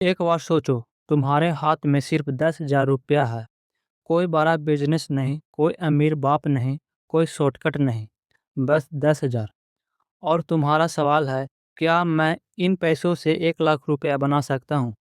एक बार सोचो, तुम्हारे हाथ में सिर्फ 10,000 रुपया है। कोई बड़ा बिजनेस नहीं, कोई अमीर बाप नहीं, कोई शॉर्टकट नहीं, बस 10,000। और तुम्हारा सवाल है, क्या मैं इन पैसों से 1 लाख रुपया बना सकता हूँ?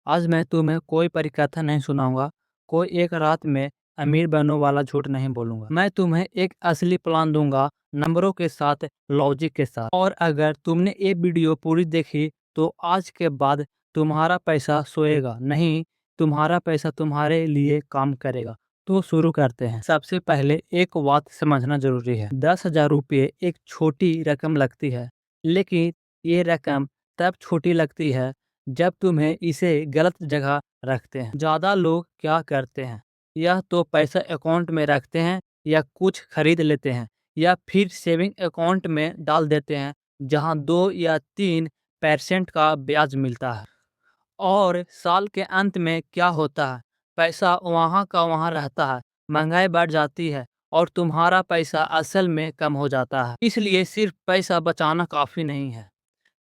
आज मैं तुम्हें कोई परिकथा नहीं सुनाऊंगा, कोई एक रात में अमीर बनने वाला झूठ नहीं बोलूंगा। मैं तुम्हें एक असली प्लान दूंगा, नंबरों के साथ, लॉजिक के साथ। और अगर तुमने ये वीडियो पूरी देखी तो आज के बाद तुम्हारा पैसा सोएगा नहीं, तुम्हारा पैसा तुम्हारे लिए काम करेगा। तो शुरू करते हैं। सबसे पहले एक बात समझना जरूरी है, 10,000 रुपये एक छोटी रकम लगती है, लेकिन ये रकम तब छोटी लगती है जब तुम्हें इसे गलत जगह रखते हैं। ज़्यादा लोग क्या करते हैं, यह तो पैसा अकाउंट में रखते हैं या कुछ खरीद लेते हैं या फिर सेविंग अकाउंट में डाल देते हैं जहां 2 या 3% का ब्याज मिलता है। और साल के अंत में क्या होता है, पैसा वहाँ का वहाँ रहता है, महंगाई बढ़ जाती है और तुम्हारा पैसा असल में कम हो जाता है। इसलिए सिर्फ पैसा बचाना काफ़ी नहीं है,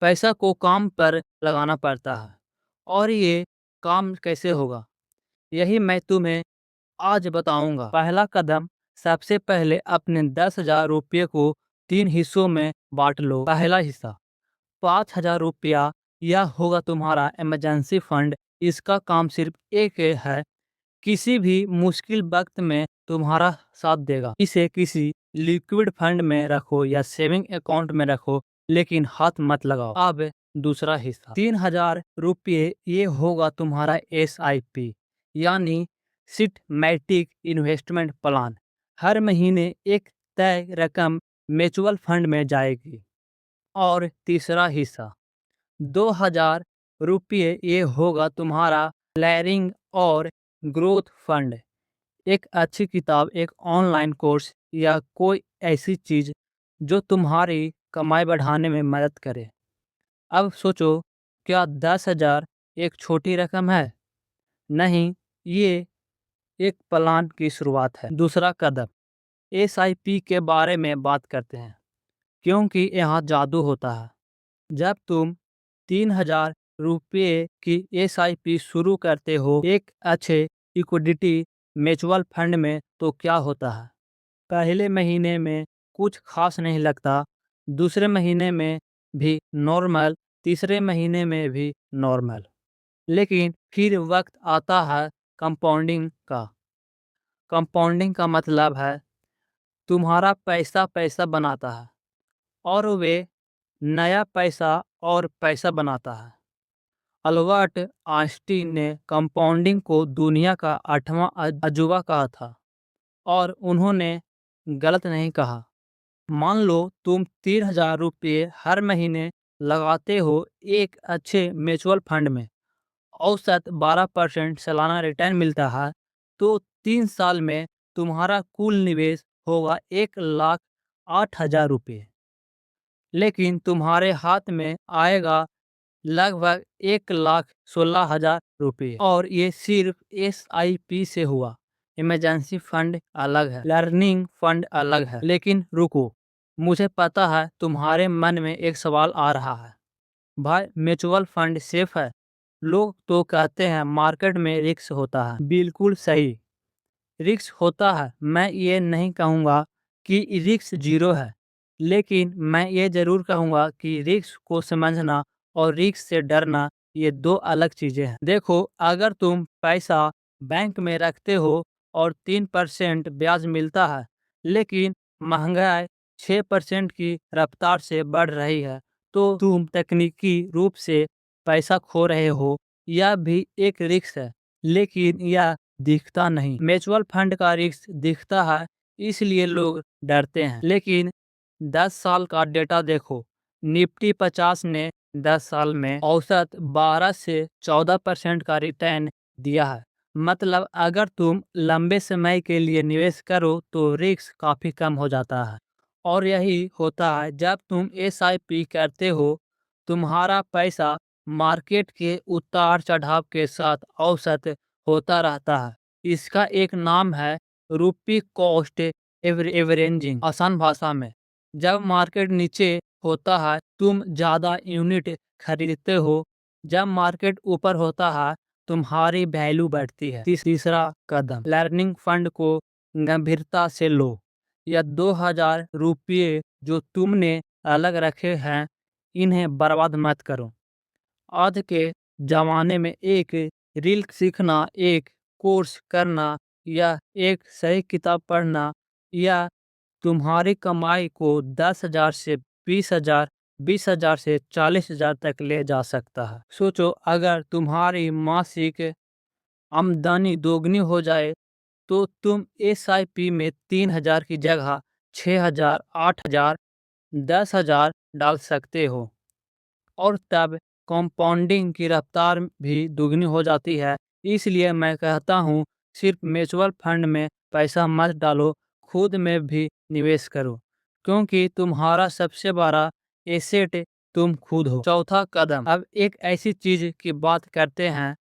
पैसा को काम पर लगाना पड़ता है। और ये काम कैसे होगा, यही मैं तुम्हें आज बताऊंगा। पहला कदम, सबसे पहले अपने 10,000 रुपये को 3 हिस्सों में बांट लो। पहला हिस्सा 5,000 रुपया, यह होगा तुम्हारा इमरजेंसी फंड। इसका काम सिर्फ एक है, किसी भी मुश्किल वक्त में तुम्हारा साथ देगा। इसे किसी लिक्विड फंड में रखो या सेविंग अकाउंट में रखो, लेकिन हाथ मत लगाओ। अब दूसरा हिस्सा 3,000 रुपये, ये होगा तुम्हारा SIP यानी सिस्टमैटिक इन्वेस्टमेंट प्लान। हर महीने एक तय रकम म्यूचुअल फंड में जाएगी। और तीसरा हिस्सा 2,000 रुपये, ये होगा तुम्हारा लैरिंग और ग्रोथ फंड। एक अच्छी किताब, एक ऑनलाइन कोर्स या कोई ऐसी चीज जो तुम्हारी कमाई बढ़ाने में मदद करे। अब सोचो, क्या 10,000 एक छोटी रकम है? नहीं, ये एक प्लान की शुरुआत है। दूसरा कदम, SIP के बारे में बात करते हैं, क्योंकि यहाँ जादू होता है। जब तुम 3,000 रुपये की SIP शुरू करते हो एक अच्छे इक्विटी म्यूचुअल फंड में, तो क्या होता है, पहले महीने में कुछ खास नहीं लगता, दूसरे महीने में भी नॉर्मल, तीसरे महीने में भी नॉर्मल। लेकिन फिर वक्त आता है कंपाउंडिंग का। कंपाउंडिंग का मतलब है तुम्हारा पैसा पैसा बनाता है और वे नया पैसा और पैसा बनाता है। अल्बर्ट आइंस्टीन ने कंपाउंडिंग को दुनिया का 8वां अजूबा कहा था, और उन्होंने गलत नहीं कहा। मान लो तुम 3,000 रुपये हर महीने लगाते हो एक अच्छे म्यूचुअल फंड में, औसत 12% सालाना रिटर्न मिलता है, तो 3 साल में तुम्हारा कुल निवेश होगा 1,08,000 रुपये। लेकिन तुम्हारे हाथ में आएगा लगभग 1,16,000 रुपये, और ये सिर्फ SIP से हुआ। इमरजेंसी फंड अलग है, लर्निंग फंड अलग है। लेकिन रुको, मुझे पता है तुम्हारे मन में एक सवाल आ रहा है, भाई म्यूचुअल फंड सेफ है? लोग तो कहते हैं मार्केट में रिस्क होता है। बिल्कुल सही, रिस्क होता है। मैं ये नहीं कहूँगा कि रिस्क जीरो है, लेकिन मैं ये जरूर कहूँगा कि रिस्क को समझना और रिस्क से डरना, ये दो अलग चीज़ें हैं। देखो, अगर तुम पैसा बैंक में रखते हो और 3% ब्याज मिलता है, लेकिन महंगाई 6% की रफ्तार से बढ़ रही है, तो तुम तकनीकी रूप से पैसा खो रहे हो। यह भी एक रिस्क है, लेकिन यह दिखता नहीं। म्यूचुअल फंड का रिस्क दिखता है, इसलिए लोग डरते हैं। लेकिन 10 साल का डेटा देखो, निफ्टी 50 ने 10 साल में औसत 12 से 14% का रिटर्न दिया है। मतलब अगर तुम लंबे समय के लिए निवेश करो तो रिस्क काफी कम हो जाता है। और यही होता है जब तुम SIP करते हो, तुम्हारा पैसा मार्केट के उतार चढ़ाव के साथ औसत होता रहता है। इसका एक नाम है रूपी कॉस्ट एवरेजिंग। आसान भाषा में, जब मार्केट नीचे होता है तुम ज़्यादा यूनिट खरीदते हो, जब मार्केट ऊपर होता है तुम्हारी वैल्यू बढ़ती है। तीसरा कदम, लर्निंग फंड को गंभीरता से लो। या 2000 रुपये जो तुमने अलग रखे हैं इन्हें बर्बाद मत करो। आज के ज़माने में एक रील सीखना, एक कोर्स करना या एक सही किताब पढ़ना या तुम्हारी कमाई को 10,000 से 20,000, 20,000 से 40,000 तक ले जा सकता है। सोचो, अगर तुम्हारी मासिक आमदनी दोगुनी हो जाए तो तुम SIP में 3,000 की जगह 6,000, 8,000, 10,000 डाल सकते हो और तब कंपाउंडिंग की रफ्तार भी दुगनी हो जाती है। इसलिए मैं कहता हूँ, सिर्फ म्यूचुअल फंड में पैसा मत डालो, खुद में भी निवेश करो, क्योंकि तुम्हारा सबसे बड़ा एसेट तुम खुद हो। चौथा कदम, अब एक ऐसी चीज की बात करते हैं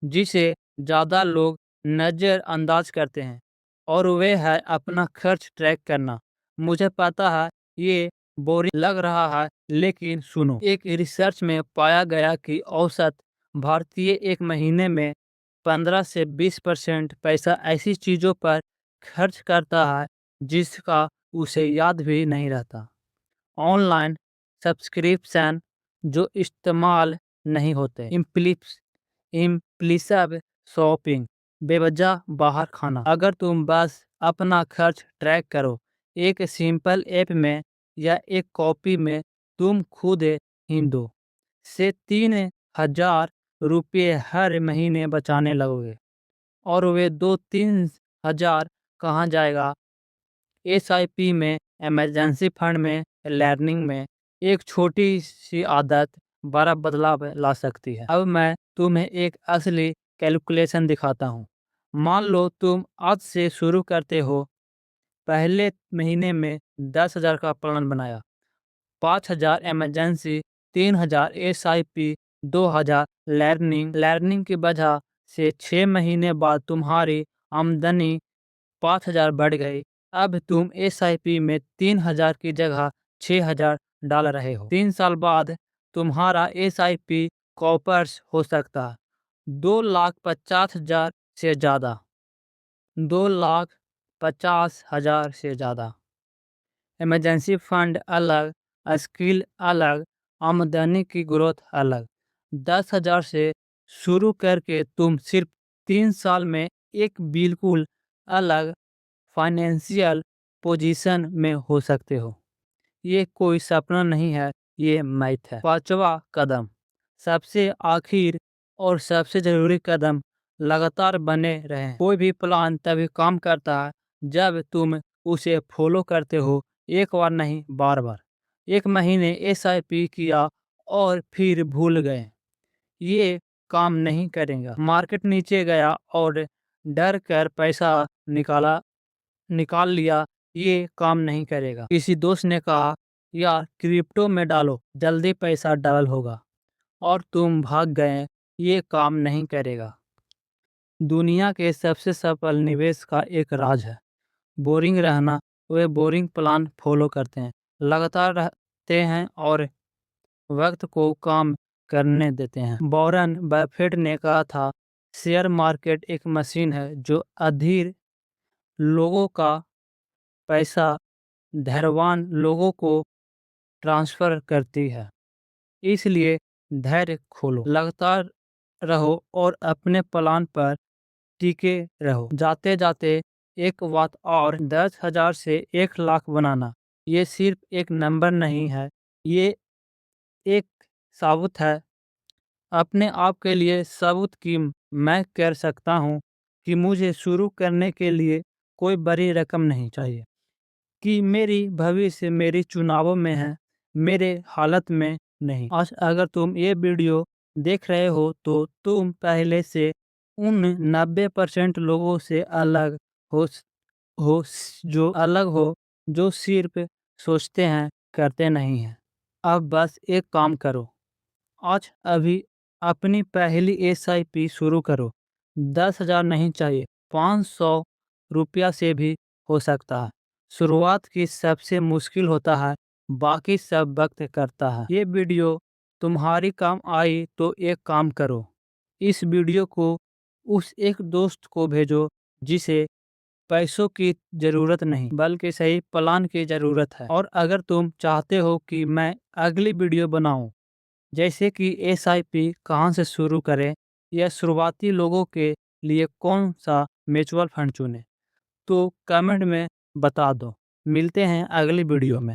जिसे ज़्यादा लोग नज़रअंदाज करते हैं, और वे है अपना खर्च ट्रैक करना। मुझे पता है ये बोरिंग लग रहा है, लेकिन सुनो। एक रिसर्च में पाया गया कि औसत भारतीय एक महीने में 15 से 20% पैसा ऐसी चीज़ों पर खर्च करता है जिसका उसे याद भी नहीं रहता। ऑनलाइन सब्सक्रिप्शन जो इस्तेमाल नहीं होते, इम्पल्सिव शॉपिंग, बेवजह बाहर खाना। अगर तुम बस अपना खर्च ट्रैक करो एक सिंपल ऐप में या एक कॉपी में, तुम खुद ही 2 से 3,000 रुपये हर महीने बचाने लगोगे। और वे 2-3 हज़ार कहाँ जाएगा? SIP में, इमरजेंसी फंड में, लर्निंग में। एक छोटी सी आदत बड़ा बदलाव ला सकती है। अब मैं तुम्हें एक असली कैलकुलेशन दिखाता हूँ। मान लो तुम आज से शुरू करते हो। पहले महीने में 10,000 का प्लान बनाया, 5,000 इमरजेंसी, 3,000 SIP, 2,000 लर्निंग की वजह से 6 महीने बाद तुम्हारी आमदनी 5,000 बढ़ गई। अब तुम SIP में 3,000 की जगह 6,000 डाल रहे हो। 3 साल बाद तुम्हारा SIP कॉपर्स हो सकता है 2,50,000 से ज़्यादा, 2,50,000 से ज़्यादा। इमरजेंसी फंड अलग, स्किल अलग, आमदनी की ग्रोथ अलग। 10,000 से शुरू करके तुम सिर्फ 3 साल में एक बिल्कुल अलग फाइनेंशियल पोजीशन में हो सकते हो। ये कोई सपना नहीं है, ये मैथ है। पांचवा कदम, सबसे आखिर और सबसे जरूरी कदम, लगातार बने रहें। कोई भी प्लान तभी काम करता है जब तुम उसे फॉलो करते हो, एक बार नहीं, बार बार। एक महीने SIP किया और फिर भूल गए, ये काम नहीं करेगा। मार्केट नीचे गया और डर कर पैसा निकाल लिया, ये काम नहीं करेगा। किसी दोस्त ने कहा, यार क्रिप्टो में डालो, जल्दी पैसा डबल होगा, और तुम भाग गए, ये काम नहीं करेगा। दुनिया के सबसे सफल निवेश का एक राज है बोरिंग रहना। वे बोरिंग प्लान फॉलो करते हैं, लगातार रहते हैं और वक्त को काम करने देते हैं। वॉरेन बफेट ने कहा था, शेयर मार्केट एक मशीन है जो अधीर लोगों का पैसा धैर्यवान लोगों को ट्रांसफर करती है। इसलिए धैर्य खोलो, लगातार रहो और अपने प्लान पर टिके रहो। जाते जाते एक बात और, 10,000 से 1,00,000 बनाना ये सिर्फ एक नंबर नहीं है, ये एक साबुत है अपने आप के लिए, सबूत कि मैं कर सकता हूँ कि मुझे शुरू करने के लिए कोई बड़ी रकम नहीं चाहिए, कि मेरी भविष्य मेरी चुनावों में है, मेरे हालत में नहीं। आज अगर तुम ये वीडियो देख रहे हो तो तुम पहले से उन 90% लोगों से अलग हो जो सिर्फ सोचते हैं, करते नहीं हैं। अब बस एक काम करो, आज अभी अपनी पहली SIP शुरू करो। 10,000 नहीं चाहिए, 500 रुपया से भी हो सकता है। शुरुआत की सबसे मुश्किल होता है, बाकी सब वक्त करता है। ये वीडियो तुम्हारी काम आई तो एक काम करो, इस वीडियो को उस एक दोस्त को भेजो जिसे पैसों की ज़रूरत नहीं बल्कि सही प्लान की ज़रूरत है। और अगर तुम चाहते हो कि मैं अगली वीडियो बनाऊं, जैसे कि एसआईपी कहां से शुरू करें या शुरुआती लोगों के लिए कौन सा म्यूचुअल फंड चुनें, तो कमेंट में बता दो। मिलते हैं अगली वीडियो में।